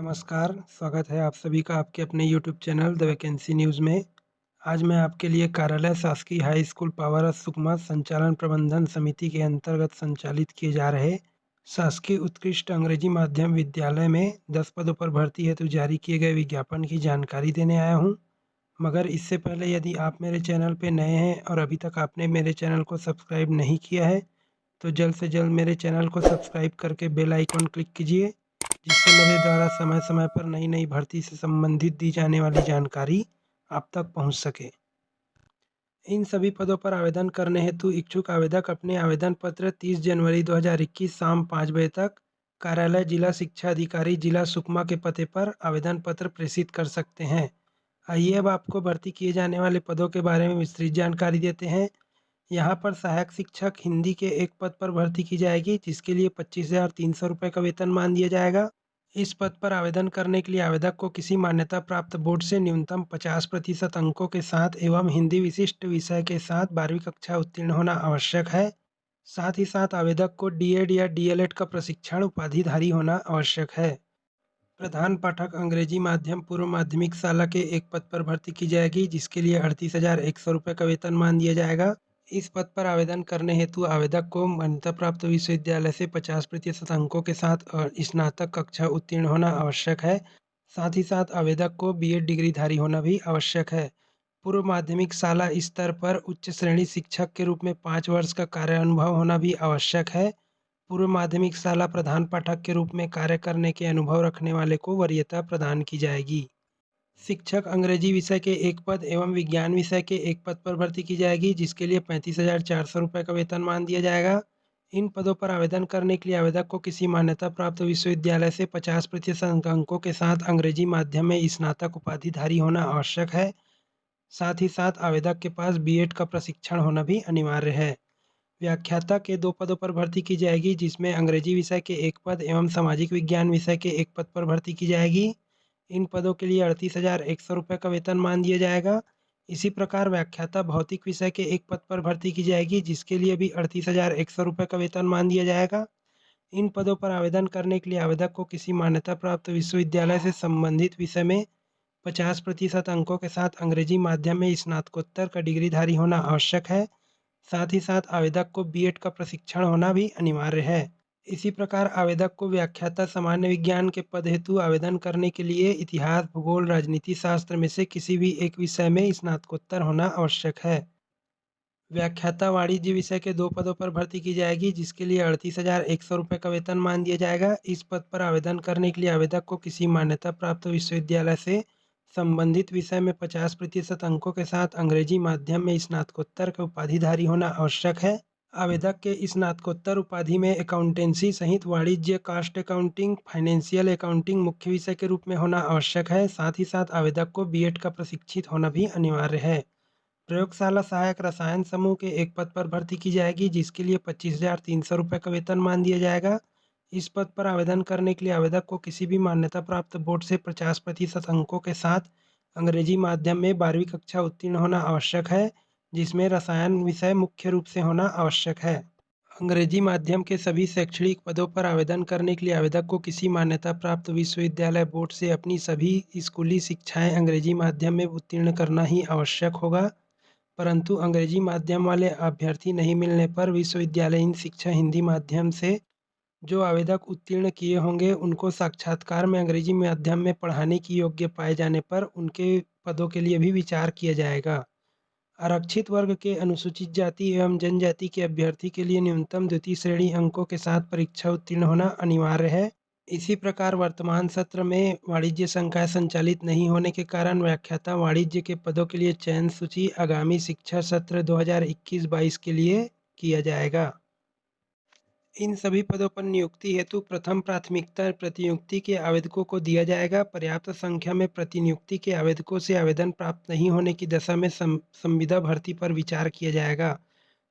नमस्कार, स्वागत है आप सभी का आपके अपने YouTube channel the vacancy news में। आज मैं आपके लिए कार्यालय शासकीय हाई स्कूल पावरस सुकमा संचालन प्रबंधन समिति के अंतर्गत संचालित किए जा रहे शासकीय उत्कृष्ट अंग्रेजी माध्यम विद्यालय में 10 पदों पर भर्ती हेतु जारी किए गए विज्ञापन की जानकारी देने आया हूँ। मगर इससे पहले यदि आप मेरे चैनल पर नए हैं और अभी तक आपने मेरे चैनल को सब्सक्राइब नहीं किया है, तो जल्द से जल्द मेरे चैनल को सब्सक्राइब करके बेल आइकॉन क्लिक कीजिए, जिससे मेरे द्वारा समय समय पर नई नई भर्ती से संबंधित दी जाने वाली जानकारी आप तक पहुंच सके। इन सभी पदों पर आवेदन करने हेतु इच्छुक आवेदक अपने आवेदन पत्र 30 जनवरी 2021 शाम 5 बजे तक कार्यालय जिला शिक्षा अधिकारी जिला सुकमा के पते पर आवेदन पत्र प्रेषित कर सकते हैं। आइए अब आपको भर्ती किए जाने वाले पदों के बारे में विस्तृत जानकारी देते हैं। यहाँ पर सहायक शिक्षक हिंदी के एक पद पर भर्ती की जाएगी, जिसके लिए 25,300 रुपये का वेतनमान दिया जाएगा। इस पद पर आवेदन करने के लिए आवेदक को किसी मान्यता प्राप्त बोर्ड से न्यूनतम 50% अंकों के साथ एवं हिंदी विशिष्ट विषय के साथ 12वीं कक्षा उत्तीर्ण होना आवश्यक है। साथ ही साथ आवेदक को डीएड या डीएलएड का प्रशिक्षण उपाधिधारी होना आवश्यक है। प्रधान पाठक अंग्रेजी माध्यम पूर्व माध्यमिक शाला के एक पद पर भर्ती की जाएगी, जिसके लिए 38,100 रुपये का वेतनमान दिया जाएगा। इस पद पर आवेदन करने हेतु आवेदक को मान्यता प्राप्त विश्वविद्यालय से 50% अंकों के साथ स्नातक कक्षा उत्तीर्ण होना आवश्यक है। साथ ही साथ आवेदक को बीएड डिग्रीधारी होना भी आवश्यक है। पूर्व माध्यमिक शाला स्तर पर उच्च श्रेणी शिक्षक के रूप में 5 वर्ष का कार्य अनुभव होना भी आवश्यक है। पूर्व माध्यमिक शाला प्रधान पाठक के रूप में कार्य करने के अनुभव रखने वाले को वरीयता प्रदान की जाएगी। शिक्षक अंग्रेजी विषय के एक पद एवं विज्ञान विषय के एक पद पर भर्ती की जाएगी, जिसके लिए 35,400 रुपये का वेतनमान दिया जाएगा। इन पदों पर आवेदन करने के लिए आवेदक को किसी मान्यता प्राप्त विश्वविद्यालय से 50% अंकों के साथ अंग्रेजी माध्यम में स्नातक उपाधिधारी होना आवश्यक है। साथ ही साथ आवेदक के पास बीएड का प्रशिक्षण होना भी अनिवार्य है। व्याख्याता के 2 पदों पर भर्ती की जाएगी, जिसमें अंग्रेजी विषय के एक पद एवं सामाजिक विज्ञान विषय के एक पद पर भर्ती की जाएगी। इन पदों के लिए 38,100 रुपये का वेतनमान दिया जाएगा। इसी प्रकार व्याख्याता भौतिक विषय के एक पद पर भर्ती की जाएगी, जिसके लिए भी 38,100 रुपये का वेतनमान दिया जाएगा। इन पदों पर आवेदन करने के लिए आवेदक को किसी मान्यता प्राप्त विश्वविद्यालय से संबंधित विषय में 50% अंकों के साथ अंग्रेजी माध्यम में स्नातकोत्तर का डिग्रीधारी होना आवश्यक है। साथ ही साथ आवेदक को बीएड का प्रशिक्षण होना भी अनिवार्य है। इसी प्रकार आवेदक को व्याख्याता सामान्य विज्ञान के पद हेतु आवेदन करने के लिए इतिहास, भूगोल, राजनीति शास्त्र में से किसी भी एक विषय में स्नातकोत्तर होना आवश्यक है। व्याख्याता वाणिज्य विषय के 2 पदों पर भर्ती की जाएगी, जिसके लिए 38,100 रुपये का वेतनमान दिया जाएगा। इस पद पर आवेदन करने के लिए आवेदक को किसी मान्यता प्राप्त विश्वविद्यालय से संबंधित विषय में 50% अंकों के साथ अंग्रेजी माध्यम में स्नातकोत्तर का उपाधिधारी होना आवश्यक है। आवेदक के स्नातकोत्तर उपाधि में अकाउंटेंसी सहित वाणिज्य, कास्ट अकाउंटिंग, फाइनेंशियल अकाउंटिंग मुख्य विषय के रूप में होना आवश्यक है। साथ ही साथ आवेदक को बीएड का प्रशिक्षित होना भी अनिवार्य है। प्रयोगशाला सहायक रसायन समूह के एक पद पर भर्ती की जाएगी, जिसके लिए 25,300 रुपये का वेतनमान दिया जाएगा। इस पद पर आवेदन करने के लिए आवेदक को किसी भी मान्यता प्राप्त बोर्ड से 50% अंकों के साथ अंग्रेजी माध्यम में 12वीं कक्षा उत्तीर्ण होना आवश्यक है, जिसमें रसायन विषय मुख्य रूप से होना आवश्यक है। अंग्रेजी माध्यम के सभी शैक्षणिक पदों पर आवेदन करने के लिए आवेदक को किसी मान्यता प्राप्त विश्वविद्यालय बोर्ड से अपनी सभी स्कूली शिक्षाएं अंग्रेजी माध्यम में उत्तीर्ण करना ही आवश्यक होगा। परंतु अंग्रेजी माध्यम वाले अभ्यर्थी नहीं मिलने पर विश्वविद्यालयीन शिक्षा हिंदी माध्यम से जो आवेदक उत्तीर्ण किए होंगे, उनको साक्षात्कार में अंग्रेजी माध्यम में पढ़ाने की योग्य पाए जाने पर उनके पदों के लिए भी विचार किया जाएगा। आरक्षित वर्ग के अनुसूचित जाति एवं जनजाति के अभ्यर्थी के लिए न्यूनतम द्वितीय श्रेणी अंकों के साथ परीक्षा उत्तीर्ण होना अनिवार्य है। इसी प्रकार वर्तमान सत्र में वाणिज्य संकाय संचालित नहीं होने के कारण व्याख्याता वाणिज्य के पदों के लिए चयन सूची आगामी शिक्षा सत्र 2021-22 के लिए किया जाएगा। इन सभी पदों पर नियुक्ति हेतु प्रथम प्राथमिकता प्रतिनियुक्ति के आवेदकों को दिया जाएगा। पर्याप्त संख्या में प्रतिनियुक्ति के आवेदकों से आवेदन प्राप्त नहीं होने की दशा में संविदा भर्ती पर विचार किया जाएगा।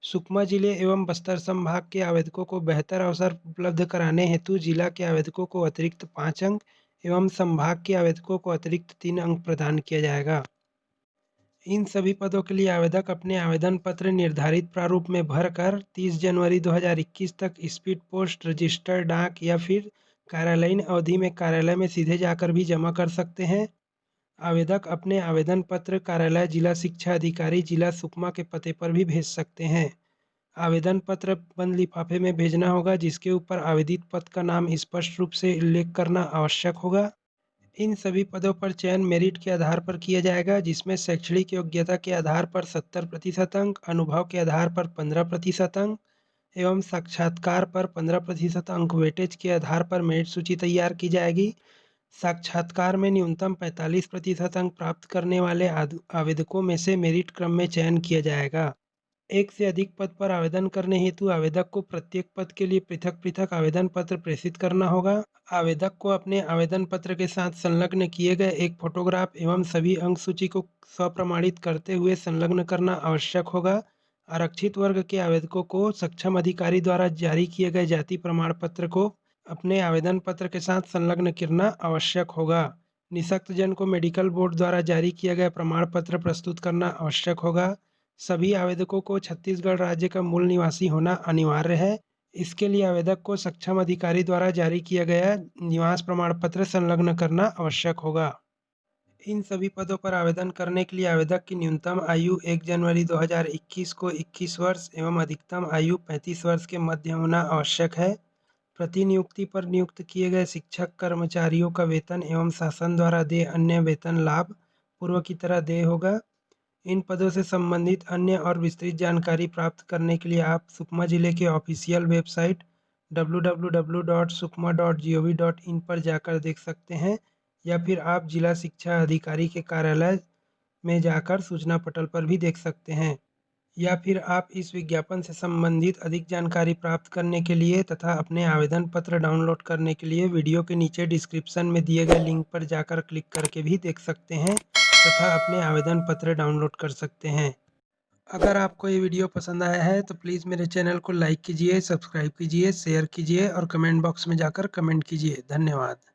सुकमा जिले एवं बस्तर संभाग के आवेदकों को बेहतर अवसर उपलब्ध कराने हेतु जिला के आवेदकों को अतिरिक्त 5 अंक एवं संभाग के आवेदकों को अतिरिक्त 3 अंक प्रदान किया जाएगा। इन सभी पदों के लिए आवेदक अपने आवेदन पत्र निर्धारित प्रारूप में भरकर 30 जनवरी 2021 तक स्पीड पोस्ट, रजिस्टर्ड डाक या फिर कार्यालयीन अवधि में कार्यालय में सीधे जाकर भी जमा कर सकते हैं। आवेदक अपने आवेदन पत्र कार्यालय जिला शिक्षा अधिकारी जिला सुकमा के पते पर भी भेज सकते हैं। आवेदन पत्र बंद लिफाफे में भेजना होगा जिसके ऊपर आवेदित पद का नाम स्पष्ट रूप से उल्लेख करना आवश्यक होगा। इन सभी पदों पर चयन मेरिट के आधार पर किया जाएगा, जिसमें शैक्षणिक योग्यता के आधार पर 70% अंक, अनुभव के आधार पर 15% अंक एवं साक्षात्कार पर 15% अंक वेटेज के आधार पर मेरिट सूची तैयार की जाएगी। साक्षात्कार में न्यूनतम 45% अंक प्राप्त करने वाले आवेदकों में से मेरिट क्रम में चयन किया जाएगा। एक से अधिक पद पर आवेदन करने हेतु आवेदक को प्रत्येक पद के लिए पृथक पृथक आवेदन पत्र प्रेषित करना होगा। आवेदक को अपने आवेदन पत्र के साथ संलग्न किए गए एक फोटोग्राफ एवं सभी अंक सूची को स्वप्रमाणित करते हुए संलग्न करना आवश्यक होगा। आरक्षित वर्ग के आवेदकों को सक्षम अधिकारी द्वारा जारी किए गए जाति प्रमाण पत्र को अपने आवेदन पत्र के साथ संलग्न करना आवश्यक होगा। निःशक्त जन को मेडिकल बोर्ड द्वारा जारी किया गया प्रमाण पत्र प्रस्तुत करना आवश्यक होगा। सभी आवेदकों को छत्तीसगढ़ राज्य का मूल निवासी होना अनिवार्य है। इसके लिए आवेदक को सक्षम अधिकारी द्वारा जारी किया गया निवास प्रमाण पत्र संलग्न करना आवश्यक होगा। इन सभी पदों पर आवेदन करने के लिए आवेदक की न्यूनतम आयु 1 जनवरी 2021 को 21 वर्ष एवं अधिकतम आयु 35 वर्ष के मध्य होना आवश्यक है। प्रतिनियुक्ति पर नियुक्त किए गए शिक्षक कर्मचारियों का वेतन एवं शासन द्वारा देय अन्य वेतन लाभ पूर्व की तरह देय होगा। इन पदों से संबंधित अन्य और विस्तृत जानकारी प्राप्त करने के लिए आप सुकमा जिले के ऑफिशियल वेबसाइट www.sukma.gov.in पर जाकर देख सकते हैं, या फिर आप जिला शिक्षा अधिकारी के कार्यालय में जाकर सूचना पटल पर भी देख सकते हैं। या फिर आप इस विज्ञापन से संबंधित अधिक जानकारी प्राप्त करने के लिए तथा अपने आवेदन पत्र डाउनलोड करने के लिए वीडियो के नीचे डिस्क्रिप्शन में दिए गए लिंक पर जाकर क्लिक करके भी देख सकते हैं तथा अपने आवेदन पत्र डाउनलोड कर सकते हैं। अगर आपको ये वीडियो पसंद आया है तो प्लीज़ मेरे चैनल को लाइक कीजिए, सब्सक्राइब कीजिए, शेयर कीजिए और कमेंट बॉक्स में जाकर कमेंट कीजिए। धन्यवाद।